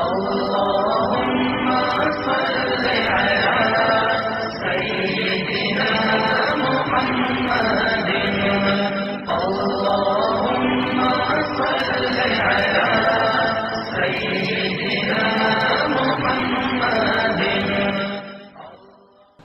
اللهم صل على سيدنا محمد اللهم صل على سيدنا محمد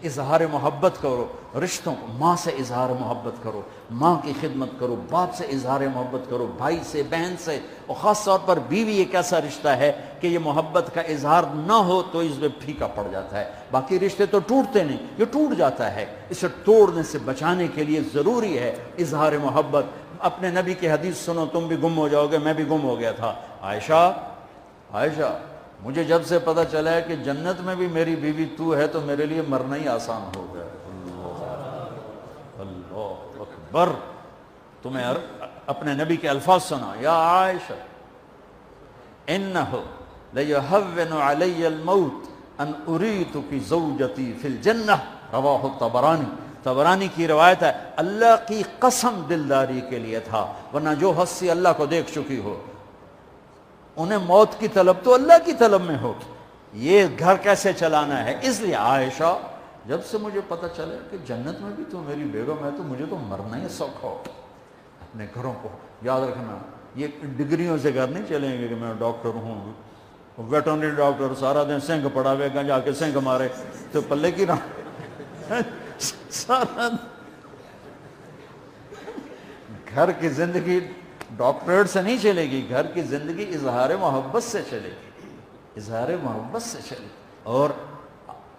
اظہار محبت کرو، رشتوں کو ماں سے اظہار محبت کرو، ماں کی خدمت کرو، باپ سے اظہار محبت کرو، بھائی سے، بہن سے، اور خاص طور پر بیوی ایک ایسا رشتہ ہے کہ یہ محبت کا اظہار نہ ہو تو اس میں پھیکا پڑ جاتا ہے۔ باقی رشتے تو ٹوٹتے نہیں، یہ ٹوٹ جاتا ہے، اسے توڑنے سے بچانے کے لیے ضروری ہے اظہار محبت۔ اپنے نبی کی حدیث سنو، تم بھی گم ہو جاؤ گے، میں بھی گم ہو گیا تھا۔ عائشہ مجھے جب سے پتہ چلا ہے کہ جنت میں بھی میری بیوی تو ہے تو میرے لیے مرنا ہی آسان ہو گیا۔ اللہ اکبر۔ تمہیں اپنے نبی کے الفاظ سنا، یا عائشہ انہ لیہون علی الموت ان اریتک زوجتی فی الجنہ، رواہ طبرانی کی روایت ہے۔ اللہ کی قسم دلداری کے لیے تھا، ورنہ جو ہستی اللہ کو دیکھ چکی ہو انہیں موت کی طلب تو اللہ کی طلب میں ہو، یہ گھر کیسے چلانا ہے۔ اس لیے عائشہ جب سے مجھے پتہ چلا کہ جنت میں بھی تو میری بیگم ہے تو مجھے تو مرنا ہی سوکھا ہو۔ اپنے گھروں کو یاد رکھنا، یہ ڈگریوں سے گھر نہیں چلیں گے کہ میں ڈاکٹر ہوں، ویٹرنری ڈاکٹر سارا دن سنگ پڑا ہوئے گا، جا کے سنگ مارے تو پلے کی رہا۔ سارا گھر کی زندگی ڈاکٹریٹ سے نہیں چلے گی، گھر کی زندگی اظہار محبت سے چلے گی، اظہار محبت سے چلے گی۔ اور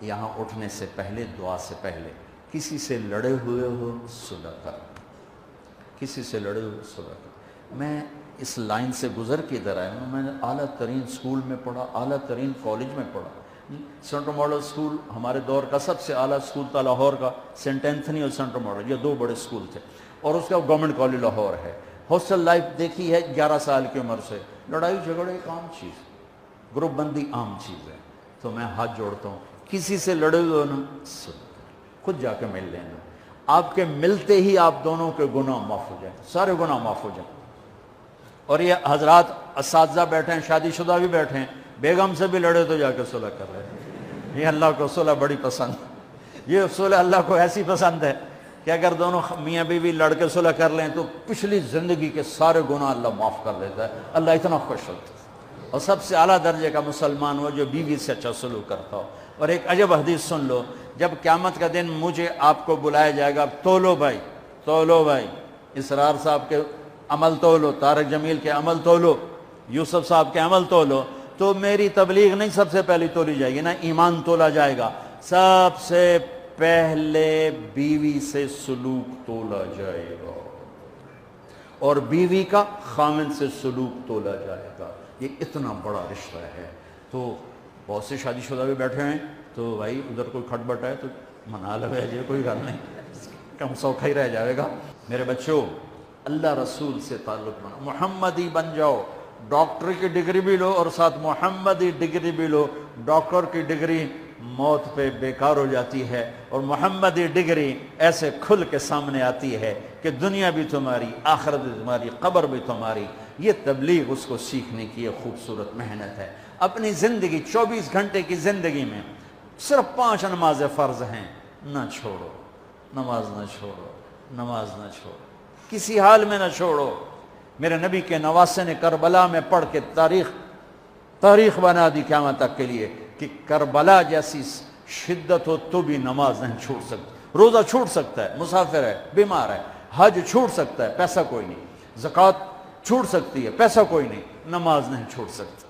یہاں اٹھنے سے پہلے، دعا سے پہلے کسی سے لڑے ہوئے ہو صلح کر، کسی سے لڑے ہوئے صلح کر۔ میں اس لائن سے گزر کے ادھر آیا ہوں، میں نے اعلیٰ ترین اسکول میں پڑھا، اعلیٰ ترین کالج میں پڑھا۔ سینٹر ماڈل اسکول ہمارے دور کا سب سے اعلیٰ اسکول تھا لاہور کا، سینٹ اینتھنی اور سینٹر ماڈل، یہ دو بڑے اسکول تھے، اور اس کا گورنمنٹ کالج لاہور ہے۔ ہاسٹل لائف دیکھی ہے 11 سال کی عمر سے، لڑائی جھگڑے ایک عام چیز، گروپ بندی عام چیز ہے۔ تو میں ہاتھ جوڑتا ہوں، کسی سے لڑے ہوئے نا خود جا کے مل لینا، آپ کے ملتے ہی آپ دونوں کے گناہ معاف ہو جائیں، سارے گناہ معاف ہو جائیں۔ اور یہ حضرات اساتذہ بیٹھے ہیں، شادی شدہ بھی بیٹھے ہیں، بیگم سے بھی لڑے تو جا کے صلح کر رہے ہیں۔ یہ اللہ کو صلح بڑی پسند، یہ صلح اللہ کو ایسی پسند ہے کہ اگر دونوں میاں بیوی لڑ کے صلح کر لیں تو پچھلی زندگی کے سارے گناہ اللہ معاف کر دیتا ہے، اللہ اتنا خوش ہوتا ہے۔ اور سب سے اعلیٰ درجے کا مسلمان ہو جو بیوی سے اچھا سلوک کرتا ہو۔ اور ایک عجب حدیث سن لو، جب قیامت کا دن مجھے آپ کو بلایا جائے گا، تولو بھائی، اسرار صاحب کے عمل تولو، طارق جمیل کے عمل تولو، یوسف صاحب کے عمل تولو، تو میری تبلیغ نہیں سب سے پہلی تولی جائے گی، نہ ایمان تولا جائے گا، سب سے پہلے بیوی سے سلوک تولا جائے گا، اور بیوی کا خامن سے سلوک تولا جائے گا۔ یہ اتنا بڑا رشتہ ہے۔ تو بہت سے شادی شدہ بھی بیٹھے ہیں، تو بھائی ادھر کوئی کھٹ بٹ ہے تو منا لو، ہے کوئی گل نہیں، کم سوکھا ہی رہ جائے گا۔ میرے بچوں، اللہ رسول سے تعلق بنا، محمدی بن جاؤ، ڈاکٹر کی ڈگری بھی لو اور ساتھ محمدی ڈگری بھی لو۔ ڈاکٹر کی ڈگری موت پہ بیکار ہو جاتی ہے، اور محمدی ڈگری ایسے کھل کے سامنے آتی ہے کہ دنیا بھی تمہاری، آخرت بھی تمہاری، قبر بھی تمہاری۔ یہ تبلیغ اس کو سیکھنے کی ایک خوبصورت محنت ہے۔ اپنی زندگی 24 گھنٹے کی زندگی میں صرف 5 نمازیں فرض ہیں، نہ چھوڑو، نماز نہ چھوڑو، نماز نہ چھوڑو، کسی حال میں نہ چھوڑو۔ میرے نبی کے نواسے نے کربلا میں پڑھ کے تاریخ بنا دی قیامت تک کے لیے کہ کربلا جیسی شدت ہو تو بھی نماز نہیں چھوڑ سکتا۔ روزہ چھوٹ سکتا ہے، مسافر ہے، بیمار ہے، حج چھوٹ سکتا ہے، پیسہ کوئی نہیں، زکوٰۃ چھوٹ سکتی ہے، پیسہ کوئی نہیں، نماز نہیں چھوڑ سکتا۔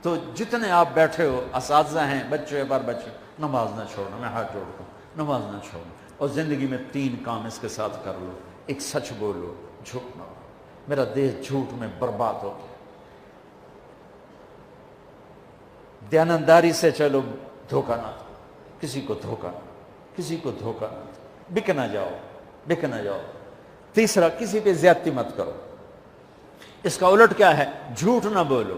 تو جتنے آپ بیٹھے ہو، اساتذہ ہیں، بچے پر بچے، نماز نہ چھوڑنا، میں ہاتھ جوڑتا ہوں، نماز نہ چھوڑنا۔ اور زندگی میں 3 کام اس کے ساتھ کر لو، ایک سچ بولو، جھوٹ نہ بولو۔ میرا دیش جھوٹ میں برباد ہو گیا۔ دیانتداری سے چلو، دھوکہ نہ دو، کسی کو دھوکہ نہ، کسی کو دھوکہ نہ دو، بک نہ جاؤ۔ تیسرا، کسی پہ زیادتی مت کرو۔ اس کا الٹ کیا ہے؟ جھوٹ نہ بولو،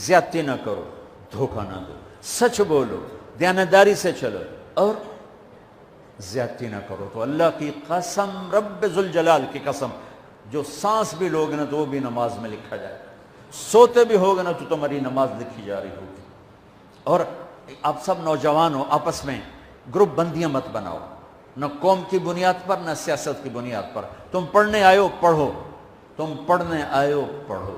زیادتی نہ کرو، دھوکہ نہ دو، سچ بولو، دیانتداری سے چلو، اور زیادتی نہ کرو۔ تو اللہ کی قسم، رب ذوالجلال کی قسم، جو سانس بھی لوگ نا تو وہ بھی نماز میں لکھا جائے، سوتے بھی ہوگے نا تو تمہاری نماز لکھی جا رہی ہوگی۔ اور آپ سب نوجوان ہو، آپس میں گروپ بندیاں مت بناؤ، نہ قوم کی بنیاد پر نہ سیاست کی بنیاد پر۔ تم پڑھنے آئے ہو پڑھو، تم پڑھنے آئے ہو پڑھو۔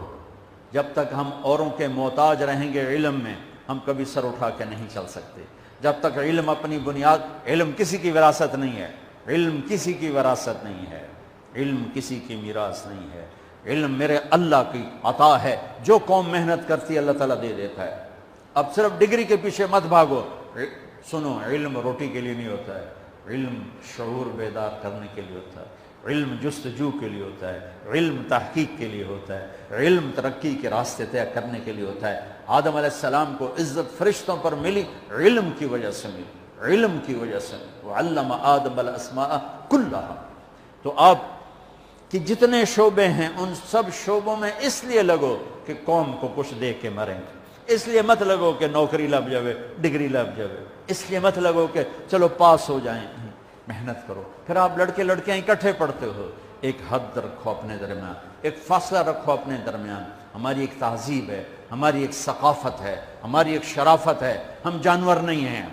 جب تک ہم اوروں کے محتاج رہیں گے علم میں، ہم کبھی سر اٹھا کے نہیں چل سکتے۔ جب تک علم اپنی بنیاد، علم کسی کی وراثت نہیں ہے، علم کسی کی وراثت نہیں ہے، علم کسی کی میراث نہیں ہے، علم میرے اللہ کی عطا ہے۔ جو قوم محنت کرتی ہے اللہ تعالیٰ دے دیتا ہے۔ اب صرف ڈگری کے پیچھے مت بھاگو، سنو، علم روٹی کے لیے نہیں ہوتا ہے، علم شعور بیدار کرنے کے لیے ہوتا ہے، علم جستجو کے لیے ہوتا ہے، علم تحقیق کے لیے ہوتا ہے، علم ترقی کے راستے طے کرنے کے لیے ہوتا ہے۔ آدم علیہ السلام کو عزت فرشتوں پر ملی، علم کی وجہ سے ملی، علم کی وجہ سے۔ وعلم آدم الاسماء کلھا۔ تو آپ کہ جتنے شعبے ہیں ان سب شعبوں میں اس لیے لگو کہ قوم کو کچھ دے کے مریں گے۔ اس لیے مت لگو کہ نوکری لگ جاوے، ڈگری لگ جاوے، اس لیے مت لگو کہ چلو پاس ہو جائیں۔ محنت کرو۔ پھر آپ لڑکے لڑکیاں اکٹھے پڑھتے ہو، ایک حد رکھو اپنے درمیان، ایک فاصلہ رکھو اپنے درمیان۔ ہماری ایک تہذیب ہے، ہماری ایک ثقافت ہے، ہماری ایک شرافت ہے۔ ہم جانور نہیں ہیں،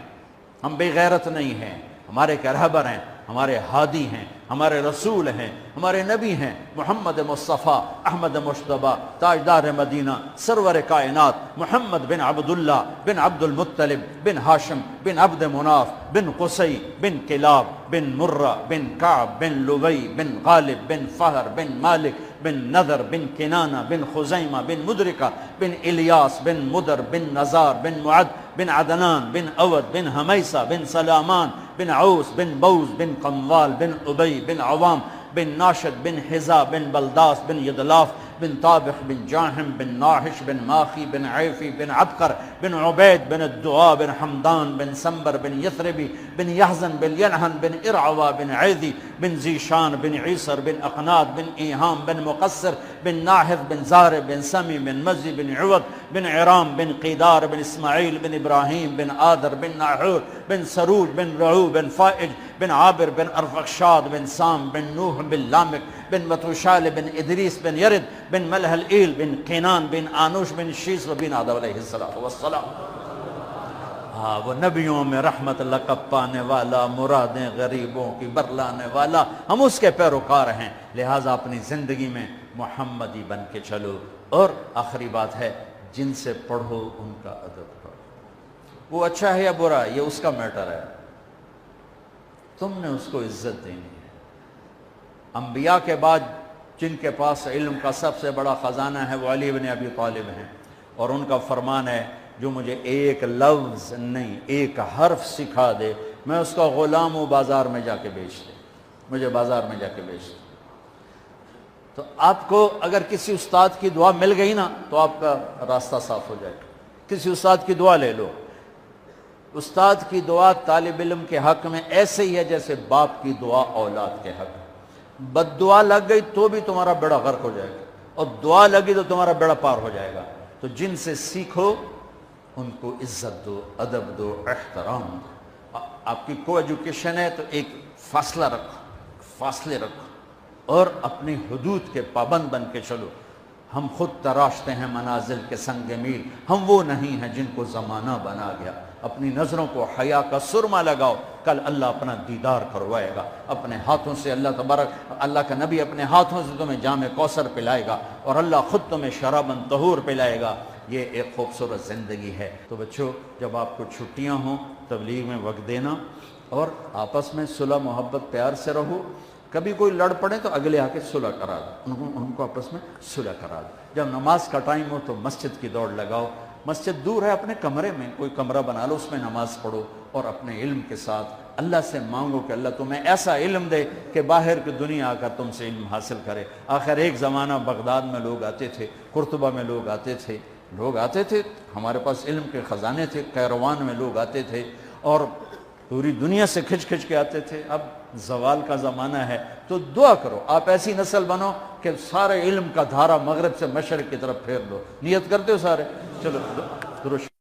ہم بے غیرت نہیں ہیں، ہمارے ایک رہبر ہیں، ہمارے ہادی ہیں، ہمارے رسول ہیں، ہمارے نبی ہیں، محمد مصطفیٰ احمد مجتبیٰ تاجدار مدینہ سرور کائنات محمد بن عبداللہ بن عبد المطلب بن ہاشم بن عبد مناف بن قصی بن کلاب بن مرہ بن کعب بن لبی بن غالب بن فہر بن مالک بن نذر بن کنانہ بن خزیمہ بن مدرکہ بن الیاس بن مدر بن نزار بن معد بن عدنان بن اود بن حمیسہ بن سلامان بن عوس بن بوز بن قموال بن ابی بن عوام بن ناشد بن حزا بن بلداس بن یدلاف بن طابخ بن جاہم بن ناحش بن ماخی بن عیفی بن عبقر بن عبید بن الدعاء بن حمدان بن سنبر بن یثربی بن یحزن بن ینحن بن ارعوا بن عیدی بن زیشان بن عیسر بن اقناد بن ایہام بن مقصر بن ناحذ بن زارب بن سمی بن مزی بن عوض بن عرام بن قیدار بن اسماعیل بن ابراہیم بن آدر بن ناحور بن سروج بن رعو بن فائج بن عابر بن ارفخشاد بن سام بن نوح بن لامک بن متوشال بن ادریس بن یرد بن ملح الایل بن قینان بن آنوش بن شیس بن آدم علیہ السلام۔ ہاں، وہ نبیوں میں رحمت لقب پانے والا، مرادیں غریبوں کی برلانے والا، ہم اس کے پیروکار ہیں، لہٰذا اپنی زندگی میں محمدی بن کے چلو۔ اور آخری بات ہے، جن سے پڑھو ان کا ادب کرو۔ وہ اچھا ہے یا برا ہے یہ اس کا میٹر ہے، تم نے اس کو عزت دینی ہے۔ انبیاء کے بعد جن کے پاس علم کا سب سے بڑا خزانہ ہے وہ علی بن ابی طالب ہیں، اور ان کا فرمان ہے جو مجھے ایک لفظ نہیں ایک حرف سکھا دے میں اس کا غلام ہوں، بازار میں جا کے بیچ دے، مجھے بازار میں جا کے بیچ دے۔ تو آپ کو اگر کسی استاد کی دعا مل گئی نا تو آپ کا راستہ صاف ہو جائے گا۔ کسی استاد کی دعا لے لو۔ استاد کی دعا طالب علم کے حق میں ایسے ہی ہے جیسے باپ کی دعا اولاد کے حق میں۔ بد دعا لگ گئی تو بھی تمہارا بیڑا غرق ہو جائے گا، اور دعا لگی تو تمہارا بیڑا پار ہو جائے گا۔ تو جن سے سیکھو ان کو عزت دو، ادب دو، احترام دو۔ آپ کی کو ایجوکیشن ہے تو ایک فاصلہ رکھو، فاصلے رکھو، اور اپنی حدود کے پابند بن کے چلو۔ ہم خود تراشتے ہیں منازل کے سنگ میل، ہم وہ نہیں ہیں جن کو زمانہ بنا گیا۔ اپنی نظروں کو حیا کا سرما لگاؤ، کل اللہ اپنا دیدار کروائے گا اپنے ہاتھوں سے۔ اللہ تبارک، اللہ کا نبی اپنے ہاتھوں سے تمہیں جام کوثر پلائے گا، اور اللہ خود تمہیں شراباً طہور پلائے گا۔ یہ ایک خوبصورت زندگی ہے۔ تو بچوں، جب آپ کو چھٹیاں ہوں تبلیغ میں وقت دینا، اور آپس میں صلح محبت پیار سے رہو۔ کبھی کوئی لڑ پڑے تو اگلے آ کے صلح کرا دو، ان کو آپس میں صلح کرا دو۔ جب نماز کا ٹائم ہو تو مسجد کی دوڑ لگاؤ۔ مسجد دور ہے، اپنے کمرے میں کوئی کمرہ بنا لو، اس میں نماز پڑھو، اور اپنے علم کے ساتھ اللہ سے مانگو کہ اللہ تمہیں ایسا علم دے کہ باہر کی دنیا آ کر تم سے علم حاصل کرے۔ آخر ایک زمانہ بغداد میں لوگ آتے تھے، قرطبہ میں لوگ آتے تھے، ہمارے پاس علم کے خزانے تھے، قیروان میں لوگ آتے تھے، اور پوری دنیا سے کھچ کے آتے تھے۔ اب زوال کا زمانہ ہے، تو دعا کرو آپ ایسی نسل بنو کہ سارے علم کا دھارا مغرب سے مشرق کی طرف پھیر دو۔ نیت کرتے ہو سارے؟ چلو درود